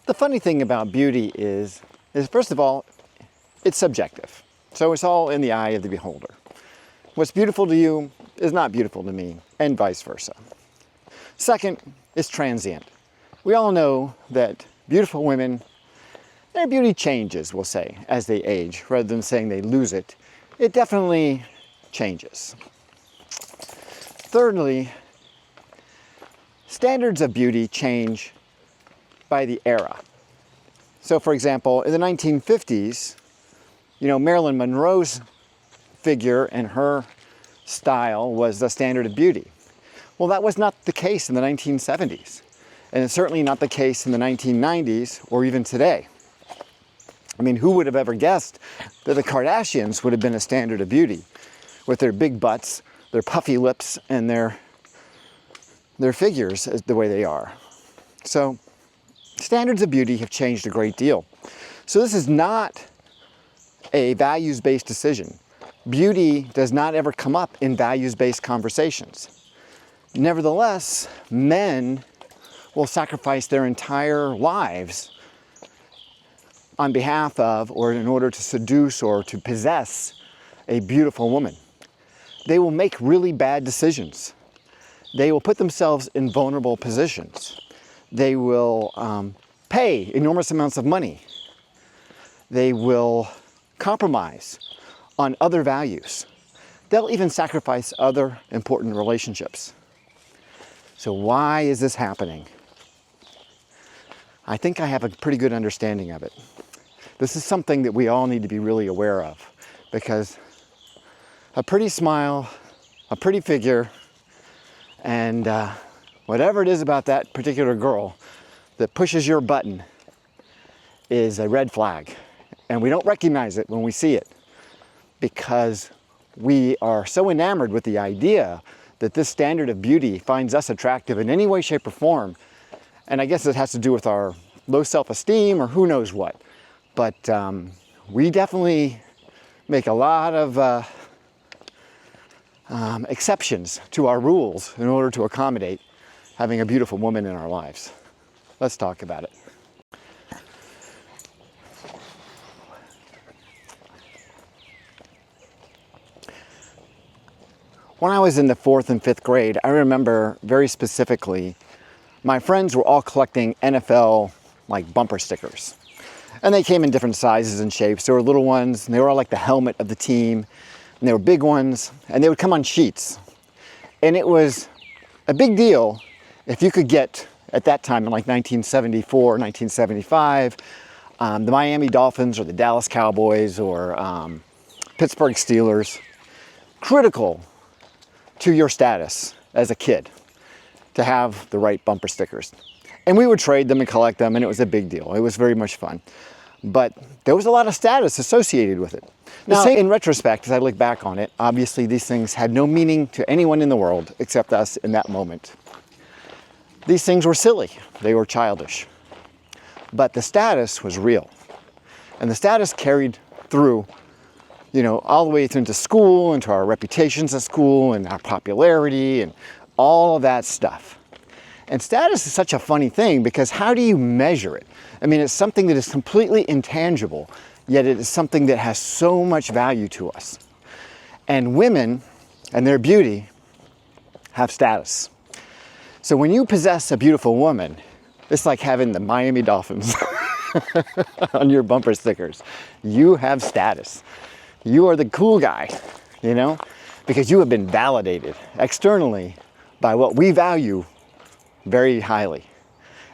The funny thing about beauty is first of all, it's subjective. So it's all in the eye of the beholder. What's beautiful to you is not beautiful to me, and vice versa. Second, it's transient. We all know that beautiful women, their beauty changes, we'll say, as they age, rather than saying they lose it. It definitely changes. Thirdly, standards of beauty change by the era. So for example, in the 1950s, Marilyn Monroe's figure and her style was the standard of beauty. Well, that was not the case in the 1970s. And it's certainly not the case in the 1990s or even today. I mean, who would have ever guessed that the Kardashians would have been a standard of beauty with their big butts, their puffy lips, and their figures the way they are. So standards of beauty have changed a great deal. So this is not a values-based decision. Beauty does not ever come up in values-based conversations. Nevertheless, men will sacrifice their entire lives on behalf of or in order to seduce or to possess a beautiful woman. They will make really bad decisions. They will put themselves in vulnerable positions. They will pay enormous amounts of money. They will compromise on other values. They'll even sacrifice other important relationships. So why is this happening? I think I have a pretty good understanding of it. This is something that we all need to be really aware of, because a pretty smile, a pretty figure, and whatever it is about that particular girl that pushes your button is a red flag. And we don't recognize it when we see it, because we are so enamored with the idea that this standard of beauty finds us attractive in any way, shape, or form. And I guess it has to do with our low self-esteem or who knows what. But we definitely make a lot of exceptions to our rules in order to accommodate having a beautiful woman in our lives. Let's talk about it. When I was in the 4th and 5th grade, I remember very specifically, my friends were all collecting NFL bumper stickers. And they came in different sizes and shapes. There were little ones, and they were all like the helmet of the team. And there were big ones, and they would come on sheets. And it was a big deal if you could get, at that time in 1974, 1975, the Miami Dolphins or the Dallas Cowboys or Pittsburgh Steelers. Critical to your status as a kid to have the right bumper stickers. And we would trade them and collect them, and it was a big deal. It was very much fun. But there was a lot of status associated with it. Now, in retrospect, as I look back on it, obviously these things had no meaning to anyone in the world except us in that moment. These things were silly. They were childish. But the status was real. And the status carried through all the way into school, into our reputations at school, and our popularity, and all of that stuff. And status is such a funny thing, because how do you measure it? I mean, it's something that is completely intangible, yet it is something that has so much value to us. And women and their beauty have status. So when you possess a beautiful woman, it's like having the Miami Dolphins on your bumper stickers. You have status. You are the cool guy, because you have been validated externally by what we value very highly.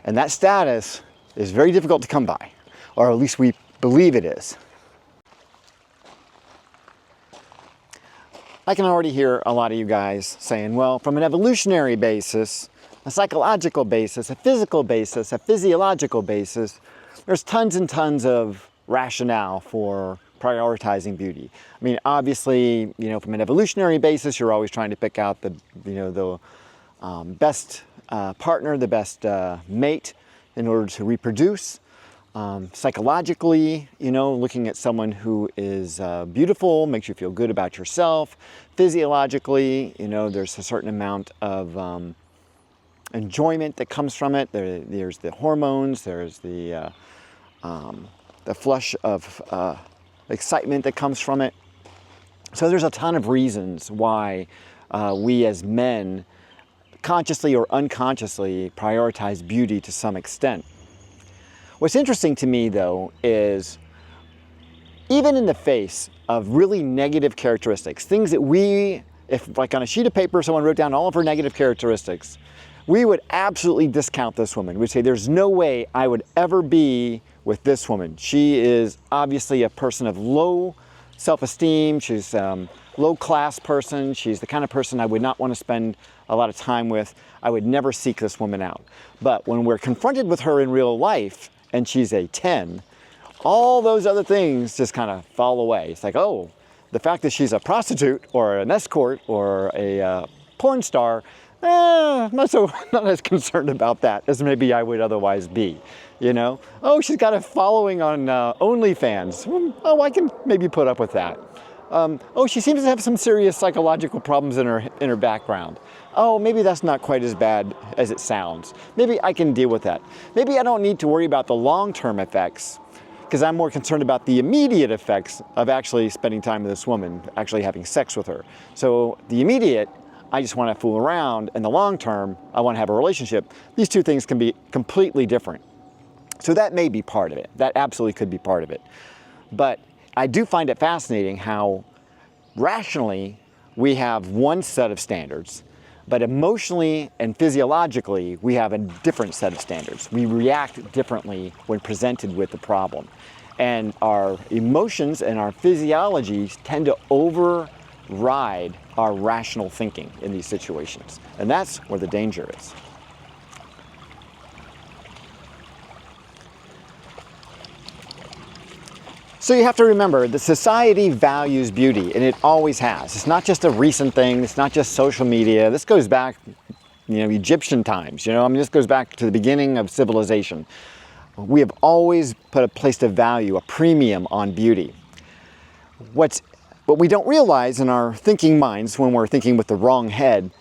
And that status is very difficult to come by, or at least we believe it is. I can already hear a lot of you guys saying, well, from an evolutionary basis, a psychological basis, a physical basis, a physiological basis, there's tons and tons of rationale for prioritizing beauty. I mean, obviously, from an evolutionary basis, you're always trying to pick out the best partner, the best mate in order to reproduce. Psychologically, looking at someone who is beautiful makes you feel good about yourself. Physiologically, there's a certain amount of enjoyment that comes from it. There's the hormones. There's the flush of excitement that comes from it. So there's a ton of reasons why we as men, consciously or unconsciously, prioritize beauty to some extent. What's interesting to me, though, is even in the face of really negative characteristics, things that if like on a sheet of paper someone wrote down all of her negative characteristics, we would absolutely discount this woman. We'd say, there's no way I would ever be with this woman. She is obviously a person of low self-esteem. She's a low-class person. She's the kind of person I would not want to spend a lot of time with. I would never seek this woman out. But when we're confronted with her in real life and she's a 10, all those other things just kind of fall away. It's like, oh, the fact that she's a prostitute or an escort or a porn star, I'm not as concerned about that as maybe I would otherwise be, you know? Oh, she's got a following on OnlyFans. Oh, I can maybe put up with that. Oh, she seems to have some serious psychological problems in her background. Oh, maybe that's not quite as bad as it sounds. Maybe I can deal with that. Maybe I don't need to worry about the long-term effects, because I'm more concerned about the immediate effects of actually spending time with this woman, actually having sex with her. So the immediate, I just want to fool around, and the long term, I want to have a relationship. These two things can be completely different. So that may be part of it. That absolutely could be part of it. But I do find it fascinating how rationally we have one set of standards, but emotionally and physiologically we have a different set of standards. We react differently when presented with the problem. And our emotions and our physiology tend to override our rational thinking in these situations. And that's where the danger is. So you have to remember that society values beauty, and it always has. It's not just a recent thing. It's not just social media. This goes back, Egyptian times. This goes back to the beginning of civilization. We have always placed a value, a premium on beauty. What we don't realize in our thinking minds when we're thinking with the wrong head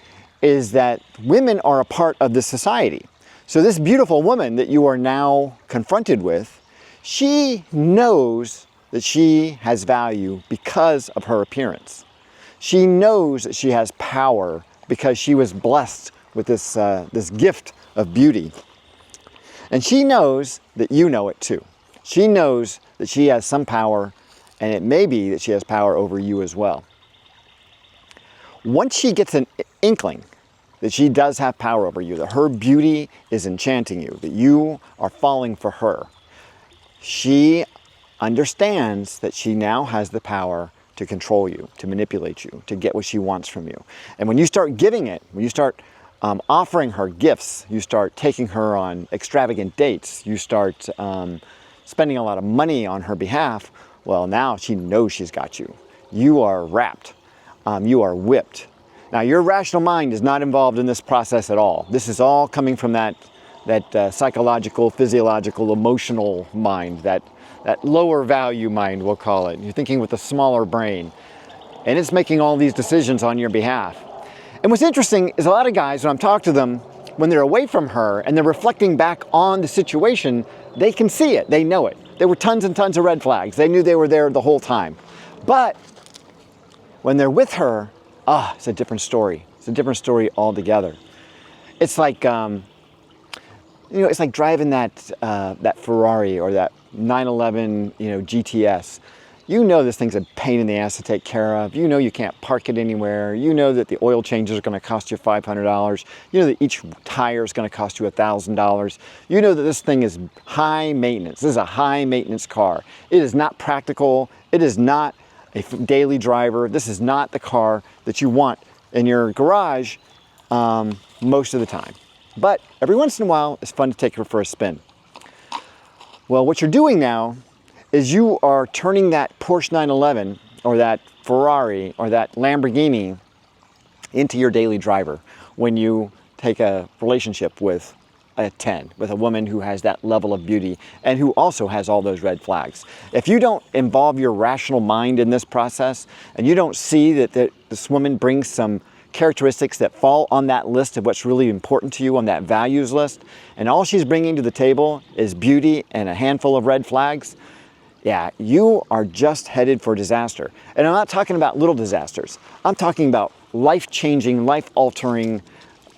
is that women are a part of this society. So this beautiful woman that you are now confronted with, she knows that she has value because of her appearance. She knows that she has power because she was blessed with this gift of beauty. And she knows that you know it too. She knows that she has some power, and it may be that she has power over you as well. Once she gets an inkling that she does have power over you, that her beauty is enchanting you, that you are falling for her, she understands that she now has the power to control you, to manipulate you, to get what she wants from you. And when you start giving it, when you start offering her gifts, you start taking her on extravagant dates, you start spending a lot of money on her behalf, well, now she knows she's got you. You are wrapped. You are whipped. Now, your rational mind is not involved in this process at all. This is all coming from that psychological, physiological, emotional mind, that lower value mind, we'll call it. You're thinking with a smaller brain. And it's making all these decisions on your behalf. And what's interesting is a lot of guys, when I'm talking to them, when they're away from her and they're reflecting back on the situation, they can see it. They know it. There were tons and tons of red flags. They knew they were there the whole time. But when they're with her, it's a different story. It's a different story altogether. It's like, it's like driving that Ferrari or that 911, GTS. You know this thing's a pain in the ass to take care of. You know you can't park it anywhere. You know that the oil changes are going to cost you $500. You know that each tire is going to cost you $1,000. You know that this thing is high maintenance. This is a high maintenance car. It is not practical. It is not a daily driver. This is not the car that you want in your garage most of the time. But every once in a while, it's fun to take her for a spin. Well, what you're doing now is you are turning that Porsche 911 or that Ferrari or that Lamborghini into your daily driver when you take a relationship with a 10, with a woman who has that level of beauty and who also has all those red flags. If you don't involve your rational mind in this process and you don't see that this woman brings some characteristics that fall on that list of what's really important to you on that values list, and all she's bringing to the table is beauty and a handful of red flags, yeah, you are just headed for disaster. And I'm not talking about little disasters. I'm talking about life-changing, life-altering.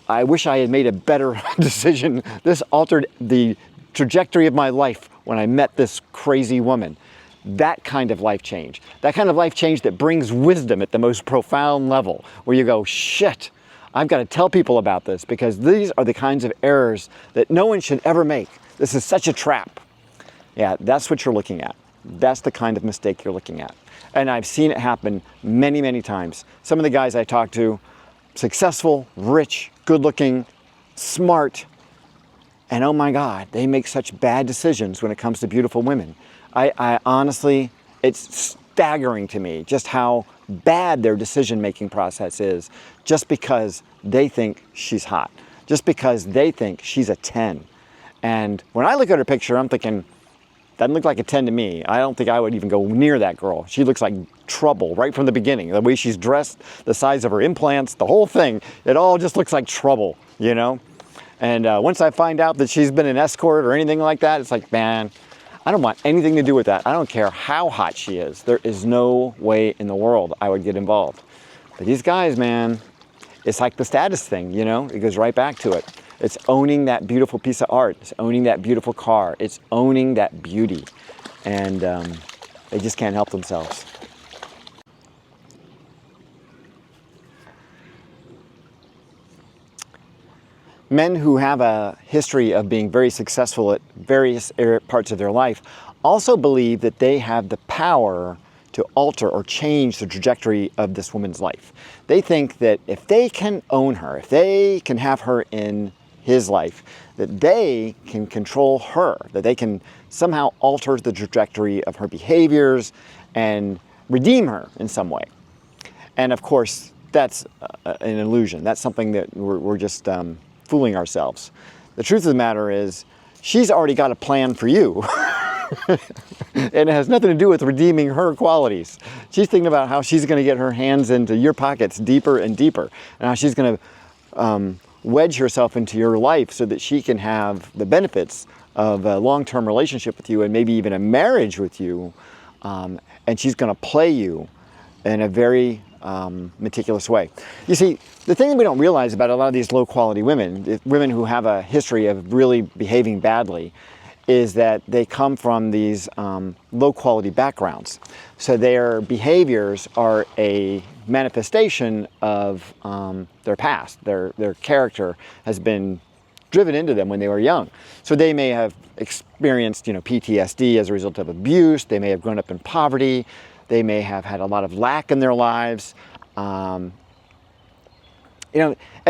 I wish I had made a better decision. This altered the trajectory of my life when I met this crazy woman. That kind of life change. That kind of life change that brings wisdom at the most profound level, where you go, shit, I've got to tell people about this, because these are the kinds of errors that no one should ever make. This is such a trap. Yeah, that's what you're looking at. That's the kind of mistake you're looking at. And I've seen it happen many, many times. Some of the guys I talk to, successful, rich, good-looking, smart, and oh my God, they make such bad decisions when it comes to beautiful women. I honestly, it's staggering to me just how bad their decision-making process is, just because they think she's hot, just because they think she's a 10. And when I look at her picture, I'm thinking, doesn't look like a 10 to me. I don't think I would even go near that girl. She looks like trouble right from the beginning. The way she's dressed, the size of her implants, the whole thing, it all just looks like trouble, you know? And once I find out that she's been an escort or anything like that, it's like, man, I don't want anything to do with that. I don't care how hot she is. There is no way in the world I would get involved. But these guys, man, it's like the status thing, you know? It goes right back to it. It's owning that beautiful piece of art. It's owning that beautiful car. It's owning that beauty. And they just can't help themselves. Men who have a history of being very successful at various parts of their life also believe that they have the power to alter or change the trajectory of this woman's life. They think that if they can own her, if they can have her in his life, that they can control her, that they can somehow alter the trajectory of her behaviors and redeem her in some way. And of course, that's an illusion. That's something that we're just fooling ourselves. The truth of the matter is, she's already got a plan for you. And it has nothing to do with redeeming her qualities. She's thinking about how she's going to get her hands into your pockets deeper and deeper, and how she's going to wedge herself into your life so that she can have the benefits of a long-term relationship with you and maybe even a marriage with you. And she's going to play you in a very meticulous way. You see, the thing that we don't realize about a lot of these low-quality women, women who have a history of really behaving badly, is that they come from these low-quality backgrounds. So their behaviors are a manifestation of their past. Their character has been driven into them when they were young. So they may have experienced, PTSD as a result of abuse. They may have grown up in poverty. They may have had a lot of lack in their lives. And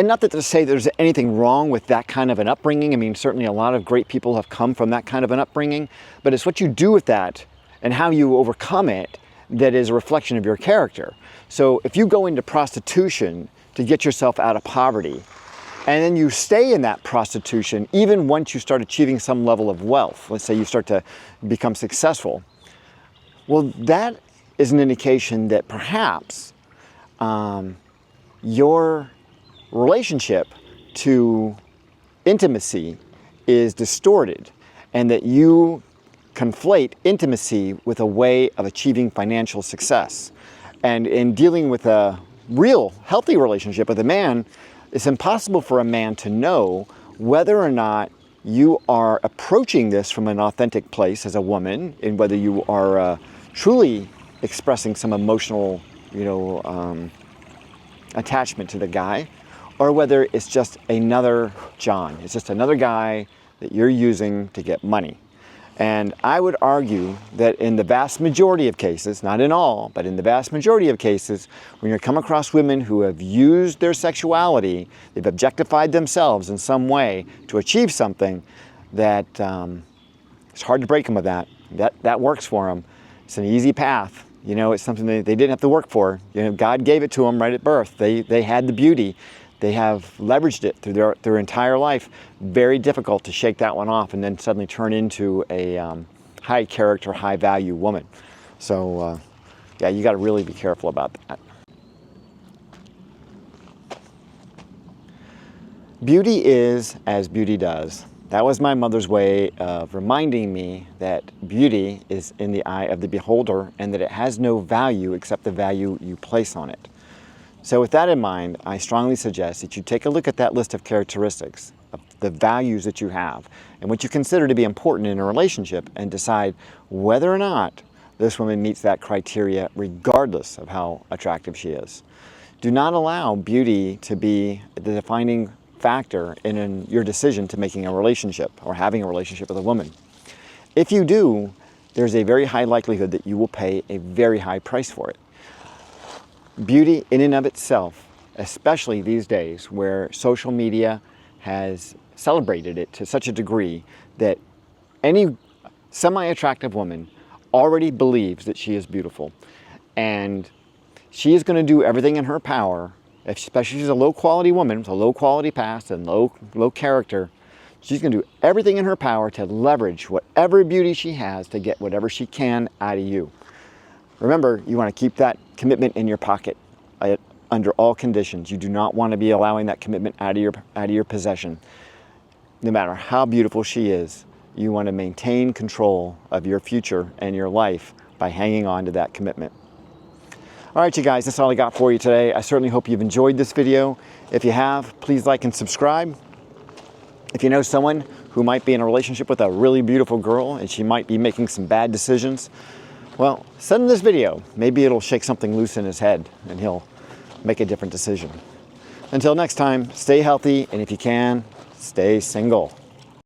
not that to say there's anything wrong with that kind of an upbringing. I mean, certainly a lot of great people have come from that kind of an upbringing, but it's what you do with that and how you overcome it that is a reflection of your character. So if you go into prostitution to get yourself out of poverty, and then you stay in that prostitution even once you start achieving some level of wealth, let's say you start to become successful, well, that is an indication that perhaps your relationship to intimacy is distorted, and that you conflate intimacy with a way of achieving financial success. And in dealing with a real healthy relationship with a man, it's impossible for a man to know whether or not you are approaching this from an authentic place as a woman, and whether you are truly expressing some emotional, attachment to the guy, or whether it's just another John. It's just another guy that you're using to get money. And I would argue that in the vast majority of cases, not in all, but in the vast majority of cases, when you come across women who have used their sexuality, they've objectified themselves in some way to achieve something, that it's hard to break them of that. That works for them. It's an easy path. It's something they didn't have to work for. God gave it to them right at birth. They had the beauty. They have leveraged it through their entire life. Very difficult to shake that one off and then suddenly turn into a high character, high value woman. So yeah, you got to really be careful about that. Beauty is as beauty does. That was my mother's way of reminding me that beauty is in the eye of the beholder and that it has no value except the value you place on it. So with that in mind, I strongly suggest that you take a look at that list of characteristics, of the values that you have, and what you consider to be important in a relationship, and decide whether or not this woman meets that criteria regardless of how attractive she is. Do not allow beauty to be the defining factor in your decision to making a relationship or having a relationship with a woman. If you do, there's a very high likelihood that you will pay a very high price for it. Beauty in and of itself, especially these days where social media has celebrated it to such a degree that any semi-attractive woman already believes that she is beautiful, and she is going to do everything in her power, especially if she's a low-quality woman with a low-quality past and low character. She's going to do everything in her power to leverage whatever beauty she has to get whatever she can out of you. Remember, you want to keep that commitment in your pocket under all conditions. You do not want to be allowing that commitment out of your possession. No matter how beautiful she is, you want to maintain control of your future and your life by hanging on to that commitment. All right, you guys, that's all I got for you today. I certainly hope you've enjoyed this video. If you have, please like and subscribe. If you know someone who might be in a relationship with a really beautiful girl and she might be making some bad decisions, well, send him this video. Maybe it'll shake something loose in his head and he'll make a different decision. Until next time, stay healthy, and if you can, stay single.